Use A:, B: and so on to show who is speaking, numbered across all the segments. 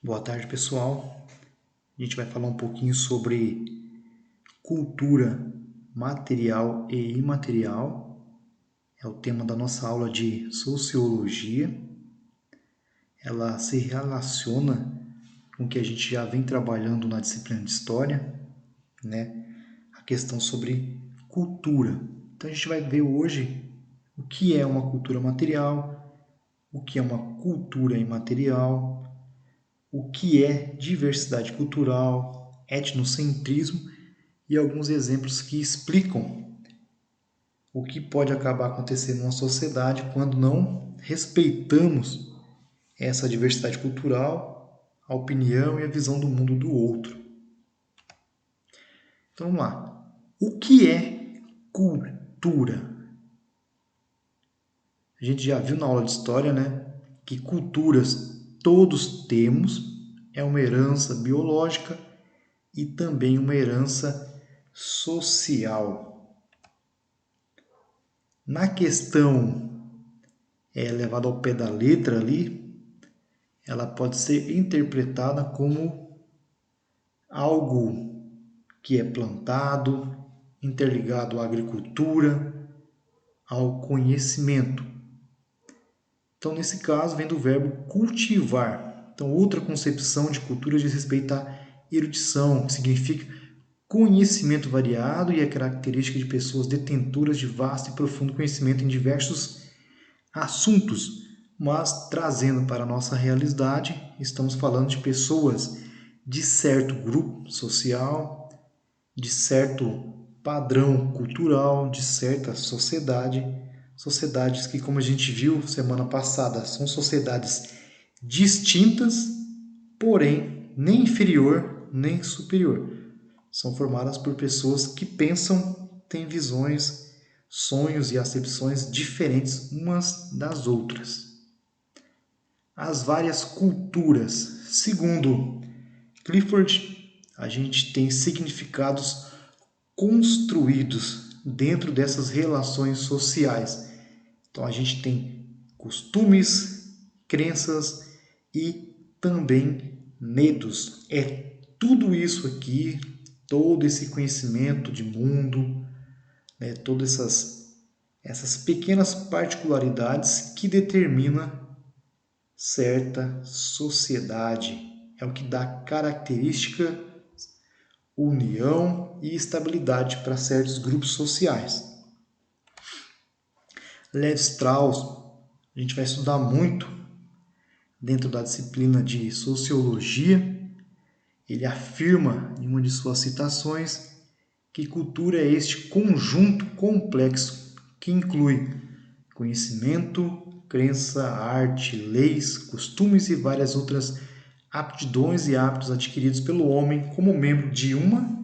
A: Boa tarde, pessoal. A gente vai falar um pouquinho sobre cultura material e imaterial. É o tema da nossa aula de sociologia. Ela se relaciona com o que a gente já vem trabalhando na disciplina de história, né? A questão sobre cultura. Então a gente vai ver hoje o que é uma cultura material, o que é uma cultura imaterial, o que é diversidade cultural, etnocentrismo e alguns exemplos que explicam o que pode acabar acontecendo numa sociedade quando não respeitamos essa diversidade cultural, a opinião e a visão do mundo do outro. Então vamos lá. O que é cultura? A gente já viu na aula de história, né, que culturas todos temos, é uma herança biológica e também uma herança social. Na questão levada ao pé da letra ali, ela pode ser interpretada como algo que é plantado, interligado à agricultura, ao conhecimento. Então, nesse caso, vem do verbo cultivar. Então, outra concepção de cultura diz respeito à erudição, que significa conhecimento variado e é característica de pessoas detentoras de vasto e profundo conhecimento em diversos assuntos, mas trazendo para a nossa realidade, estamos falando de pessoas de certo grupo social, de certo padrão cultural, de certa sociedade, sociedades que, como a gente viu semana passada, são sociedades distintas, porém nem inferior nem superior. São formadas por pessoas que pensam, têm visões, sonhos e acepções diferentes umas das outras. As várias culturas. Segundo Clifford, a gente tem significados construídos dentro dessas relações sociais. Então a gente tem costumes, crenças e também medos. É tudo isso aqui, todo esse conhecimento de mundo, né, todas essas pequenas particularidades que determina certa sociedade. É o que dá característica, união e estabilidade para certos grupos sociais. Levi Strauss, a gente vai estudar muito dentro da disciplina de sociologia. Ele afirma em uma de suas citações que cultura é este conjunto complexo que inclui conhecimento, crença, arte, leis, costumes e várias outras aptidões e hábitos adquiridos pelo homem como membro de uma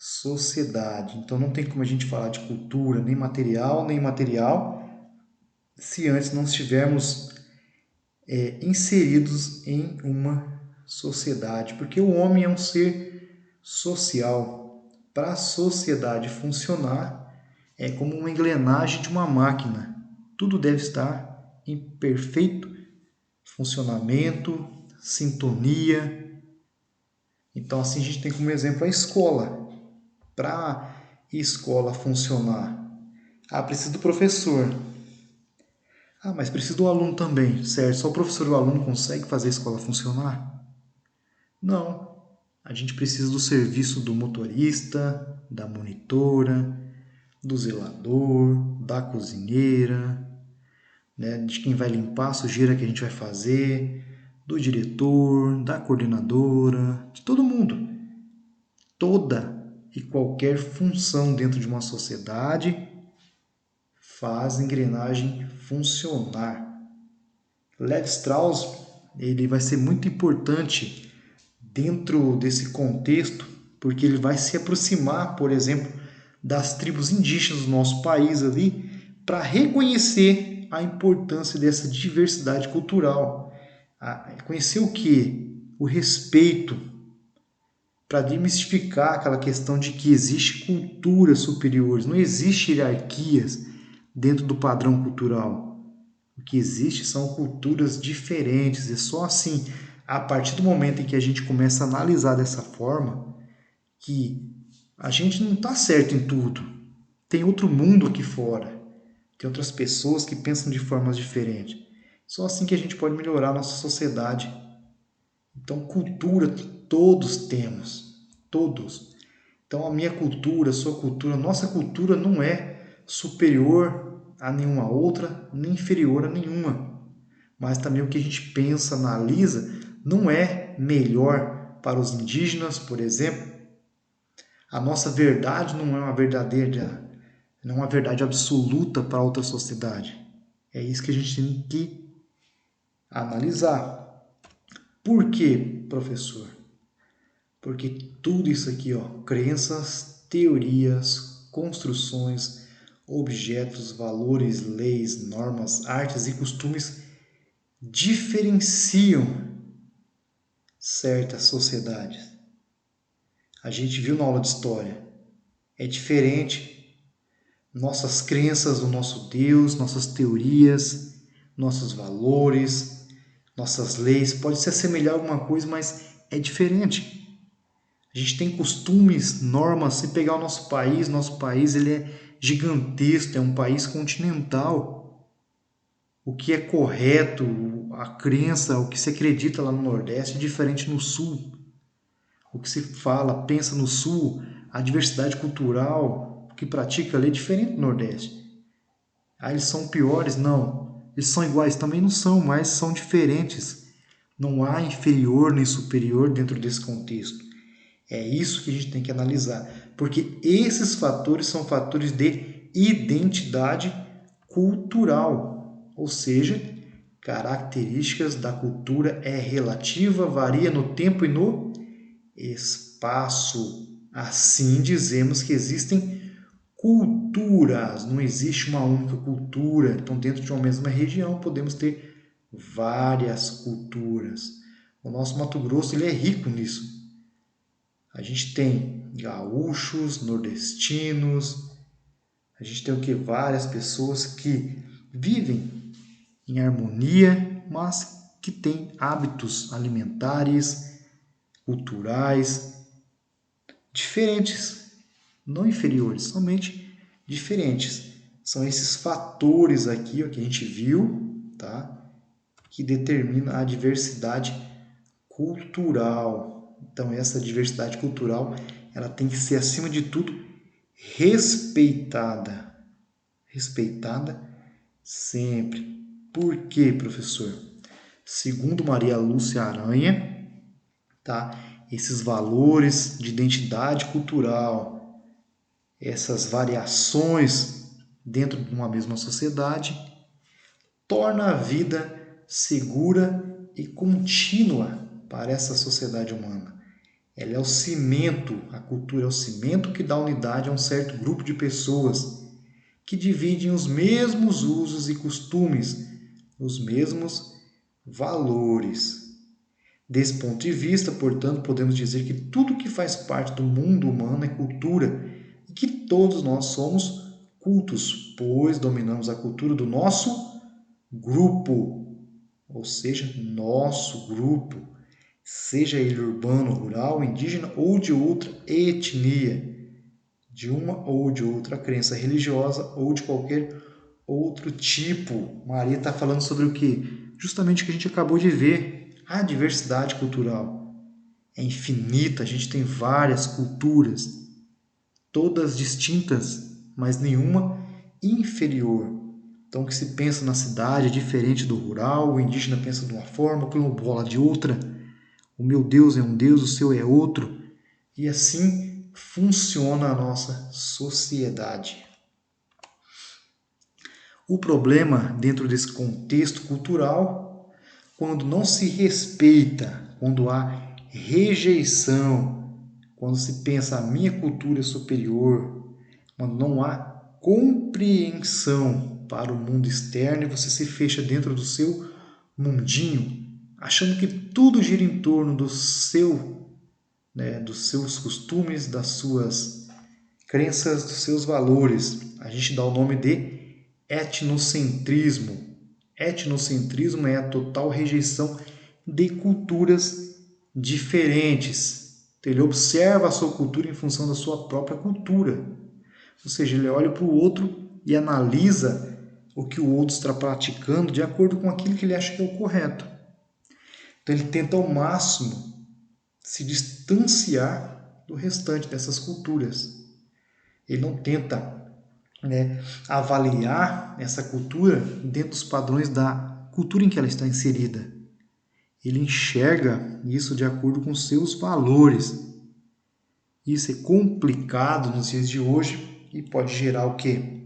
A: sociedade. Então não tem como a gente falar de cultura, nem material, nem imaterial, se antes não estivermos inseridos em uma sociedade, porque o homem é um ser social. Para a sociedade funcionar, é como uma engrenagem de uma máquina. Tudo deve estar em perfeito funcionamento, sintonia. Então, assim, a gente tem como exemplo a escola. Para a escola funcionar, precisa do professor. Mas precisa do aluno também, certo? Só o professor e o aluno conseguem fazer a escola funcionar? Não. A gente precisa do serviço do motorista, da monitora, do zelador, da cozinheira, né, de quem vai limpar a sujeira que a gente vai fazer, do diretor, da coordenadora, de todo mundo. Toda e qualquer função dentro de uma sociedade faz a engrenagem funcionar. Levi Strauss, ele vai ser muito importante dentro desse contexto, porque ele vai se aproximar, por exemplo, das tribos indígenas do nosso país ali, para reconhecer a importância dessa diversidade cultural. Conhecer o que? O respeito, para demistificar aquela questão de que existe culturas superiores, não existe hierarquias dentro do padrão cultural. O que existe são culturas diferentes, e só assim a partir do momento em que a gente começa a analisar dessa forma, que a gente não está certo em tudo. Tem outro mundo aqui fora. Tem outras pessoas que pensam de formas diferentes. Só assim que a gente pode melhorar a nossa sociedade. Então, cultura todos temos. Todos. Então, a minha cultura, a sua cultura, a nossa cultura não é superior a nenhuma outra, nem inferior a nenhuma. Mas também o que a gente pensa, analisa, não é melhor para os indígenas, por exemplo. A nossa verdade não é uma verdadeira, não é uma verdade absoluta para outra sociedade. É isso que a gente tem que analisar. Por quê, professor? Porque tudo isso aqui, crenças, teorias, construções, objetos, valores, leis, normas, artes e costumes diferenciam certas sociedades. A gente viu na aula de história. É diferente. Nossas crenças, o nosso Deus, nossas teorias, nossos valores, nossas leis, pode se assemelhar a alguma coisa, mas é diferente. A gente tem costumes, normas. Se pegar o nosso país ele é gigantesco, é um país continental. O que é correto, a crença, o que se acredita lá no Nordeste é diferente no Sul. O que se fala, pensa no Sul, a diversidade cultural, o que pratica ali é diferente do Nordeste. Ah, eles são piores? Não. Eles são iguais? Também não são, mas são diferentes. Não há inferior nem superior dentro desse contexto. É isso que a gente tem que analisar, porque esses fatores são fatores de identidade cultural, ou seja, características da cultura é relativa, varia no tempo e no espaço. Assim dizemos que existem culturas, não existe uma única cultura. Então, dentro de uma mesma região, podemos ter várias culturas. O nosso Mato Grosso ele é rico nisso. A gente tem gaúchos, nordestinos, a gente tem o que? Várias pessoas que vivem em harmonia, mas que têm hábitos alimentares, culturais diferentes, não inferiores, somente diferentes. São esses fatores aqui que a gente viu, tá? Que determina a diversidade cultural. Então, essa diversidade cultural ela tem que ser, acima de tudo, respeitada. Respeitada sempre. Por quê, professor? Segundo Maria Lúcia Aranha, tá? Esses valores de identidade cultural, essas variações dentro de uma mesma sociedade, torna a vida segura e contínua para essa sociedade humana. Ela é o cimento, a cultura é o cimento que dá unidade a um certo grupo de pessoas que dividem os mesmos usos e costumes, os mesmos valores. Desse ponto de vista, portanto, podemos dizer que tudo que faz parte do mundo humano é cultura e que todos nós somos cultos, pois dominamos a cultura do nosso grupo, ou seja, nosso grupo, seja ele urbano, rural, indígena ou de outra etnia, de uma ou de outra crença religiosa ou de qualquer outro tipo. Maria está falando sobre o que? Justamente o que a gente acabou de ver, a diversidade cultural. É infinita, a gente tem várias culturas, todas distintas, mas nenhuma inferior. Então, o que se pensa na cidade é diferente do rural, o indígena pensa de uma forma, o quilombola de outra, o meu Deus é um Deus, o seu é outro, e assim funciona a nossa sociedade. O problema dentro desse contexto cultural, quando não se respeita, quando há rejeição, quando se pensa a minha cultura é superior, quando não há compreensão para o mundo externo e você se fecha dentro do seu mundinho, achando que tudo gira em torno do seu, dos seus costumes, das suas crenças, dos seus valores. A gente dá o nome de etnocentrismo. Etnocentrismo é a total rejeição de culturas diferentes. Então, ele observa a sua cultura em função da sua própria cultura. Ou seja, ele olha para o outro e analisa o que o outro está praticando de acordo com aquilo que ele acha que é o correto. Então ele tenta ao máximo se distanciar do restante dessas culturas. Ele não tenta, avaliar essa cultura dentro dos padrões da cultura em que ela está inserida. Ele enxerga isso de acordo com seus valores. Isso é complicado nos dias de hoje e pode gerar o quê?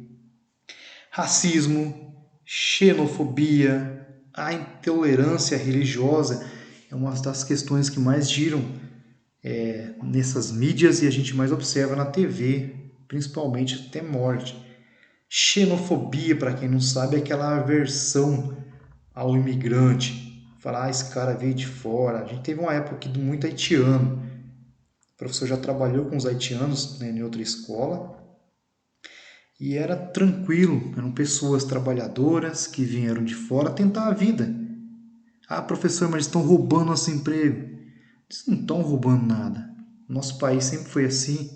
A: Racismo, xenofobia, a intolerância religiosa é uma das questões que mais giram nessas mídias e a gente mais observa na TV, principalmente até morte. Xenofobia, para quem não sabe, é aquela aversão ao imigrante. Falar, esse cara veio de fora. A gente teve uma época aqui de muito haitiano. O professor já trabalhou com os haitianos, né, em outra escola. E era tranquilo, eram pessoas trabalhadoras que vieram de fora tentar a vida. Ah, professor, mas estão roubando nosso emprego. Eles não estão roubando nada. Nosso país sempre foi assim.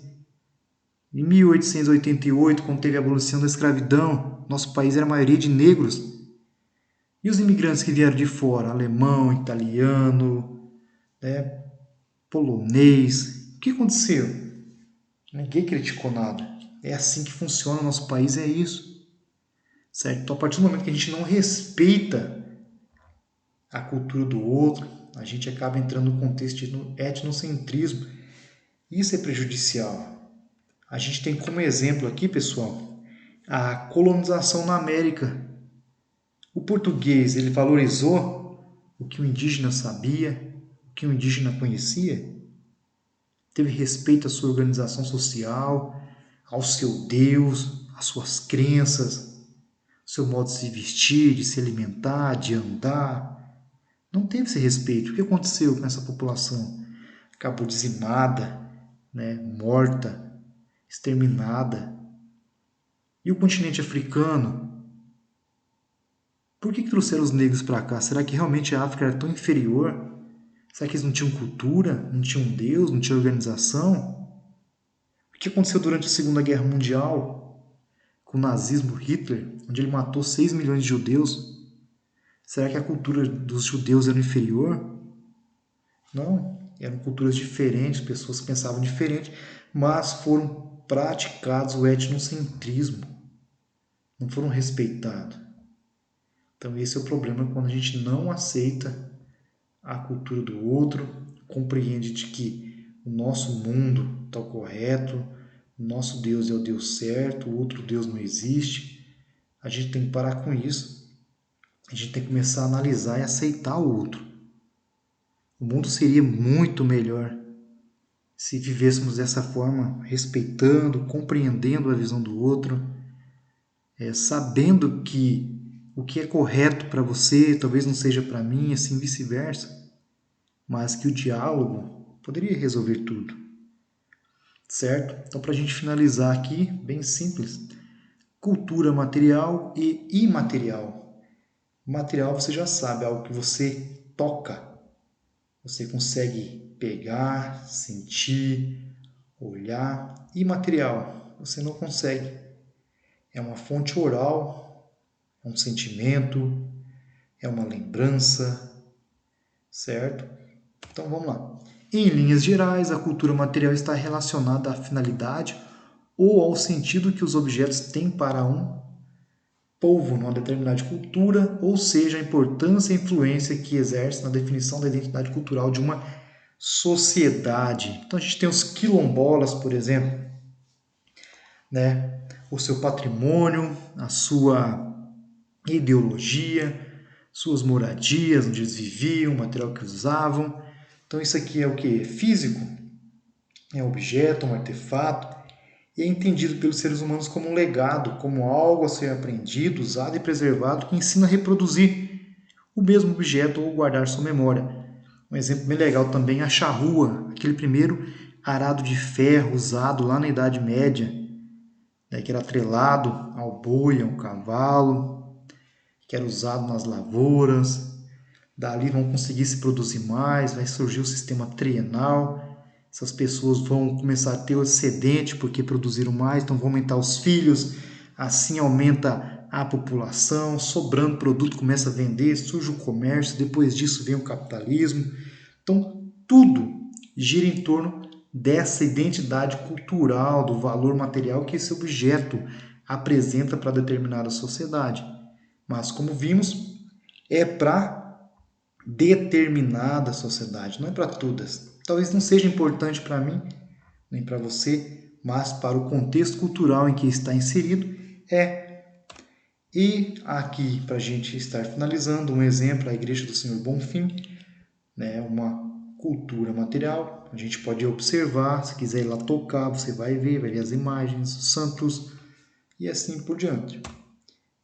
A: Em 1888, quando teve a abolição da escravidão, nosso país era a maioria de negros. E os imigrantes que vieram de fora, alemão, italiano, polonês, o que aconteceu? Ninguém criticou nada. É assim que funciona o nosso país, é isso. Certo? Então, a partir do momento que a gente não respeita a cultura do outro, a gente acaba entrando no contexto de etnocentrismo. Isso é prejudicial. A gente tem como exemplo aqui, pessoal, a colonização na América. O português, ele valorizou o que o indígena sabia, o que o indígena conhecia, teve respeito à sua organização social, ao seu Deus, às suas crenças, seu modo de se vestir, de se alimentar, de andar. Não teve esse respeito. O que aconteceu com essa população? Acabou dizimada, morta, exterminada. E o continente africano? Por que trouxeram os negros para cá? Será que realmente a África era tão inferior? Será que eles não tinham cultura? Não tinham Deus? Não tinham organização? O que aconteceu durante a Segunda Guerra Mundial com o nazismo, Hitler, onde ele matou 6 milhões de judeus? Será que a cultura dos judeus era inferior? Não, eram culturas diferentes, pessoas que pensavam diferente, mas foram praticados o etnocentrismo, não foram respeitados. Então esse é o problema quando a gente não aceita a cultura do outro, compreende de que o nosso mundo está correto, o nosso Deus é o Deus certo, o outro Deus não existe. A gente tem que parar com isso. A gente tem que começar a analisar e aceitar o outro. O mundo seria muito melhor se vivêssemos dessa forma, respeitando, compreendendo a visão do outro, sabendo que o que é correto para você talvez não seja para mim, assim vice-versa, mas que o diálogo poderia resolver tudo, certo? Então, para a gente finalizar aqui, bem simples, cultura material e imaterial. Material, você já sabe, é algo que você toca, você consegue pegar, sentir, olhar. Imaterial, você não consegue. É uma fonte oral, é um sentimento, é uma lembrança, certo? Então vamos lá. Em linhas gerais, a cultura material está relacionada à finalidade ou ao sentido que os objetos têm para um povo numa determinada cultura, ou seja, a importância e a influência que exerce na definição da identidade cultural de uma sociedade. Então a gente tem os quilombolas, por exemplo, o seu patrimônio, a sua ideologia, suas moradias, onde eles viviam, o material que usavam. Então isso aqui é o que? Físico, é um objeto, um artefato, e é entendido pelos seres humanos como um legado, como algo a ser aprendido, usado e preservado que ensina a reproduzir o mesmo objeto ou guardar sua memória. Um exemplo bem legal também é a charrua, aquele primeiro arado de ferro usado lá na Idade Média, que era atrelado ao boi, ao cavalo, que era usado nas lavouras. dali vão conseguir se produzir mais, vai surgir o sistema trienal, essas pessoas vão começar a ter o excedente porque produziram mais, então vão aumentar os filhos, assim aumenta a população, sobrando produto começa a vender, surge o comércio, depois disso vem o capitalismo. Então tudo gira em torno dessa identidade cultural, do valor material que esse objeto apresenta para determinada sociedade. Mas como vimos, é para determinada sociedade, não é para todas. Talvez não seja importante para mim, nem para você, mas para o contexto cultural em que está inserido é. E aqui, para a gente estar finalizando, um exemplo, a Igreja do Senhor Bonfim, né, uma cultura material. A gente pode observar, se quiser ir lá tocar, você vai ver as imagens, os santos e assim por diante.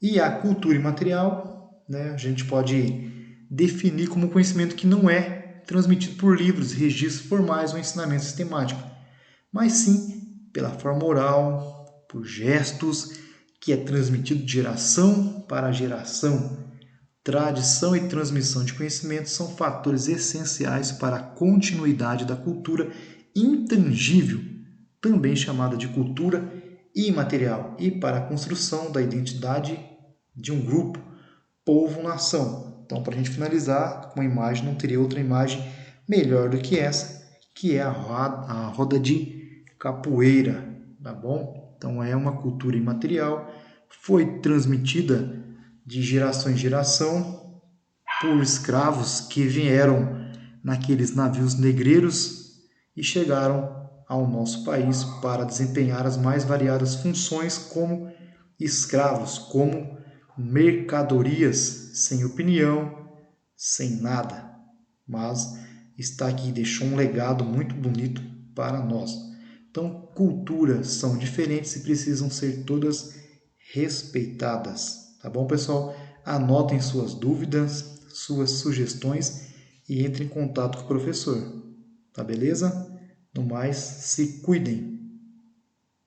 A: E a cultura imaterial, né, a gente pode definir como conhecimento que não é transmitido por livros, registros formais ou ensinamento sistemático, mas sim pela forma oral, por gestos, que é transmitido de geração para geração. Tradição e transmissão de conhecimento são fatores essenciais para a continuidade da cultura intangível, também chamada de cultura imaterial, e para a construção da identidade de um grupo, povo, nação. Então, para a gente finalizar com uma imagem, não teria outra imagem melhor do que essa, que é a roda de capoeira, tá bom? Então, é uma cultura imaterial, foi transmitida de geração em geração por escravos que vieram naqueles navios negreiros e chegaram ao nosso país para desempenhar as mais variadas funções como escravos, como mercadorias, sem opinião, sem nada. Mas está aqui, deixou um legado muito bonito para nós. Então, culturas são diferentes e precisam ser todas respeitadas. Tá bom, pessoal? Anotem suas dúvidas, suas sugestões e entre em contato com o professor. Tá beleza? No mais, se cuidem.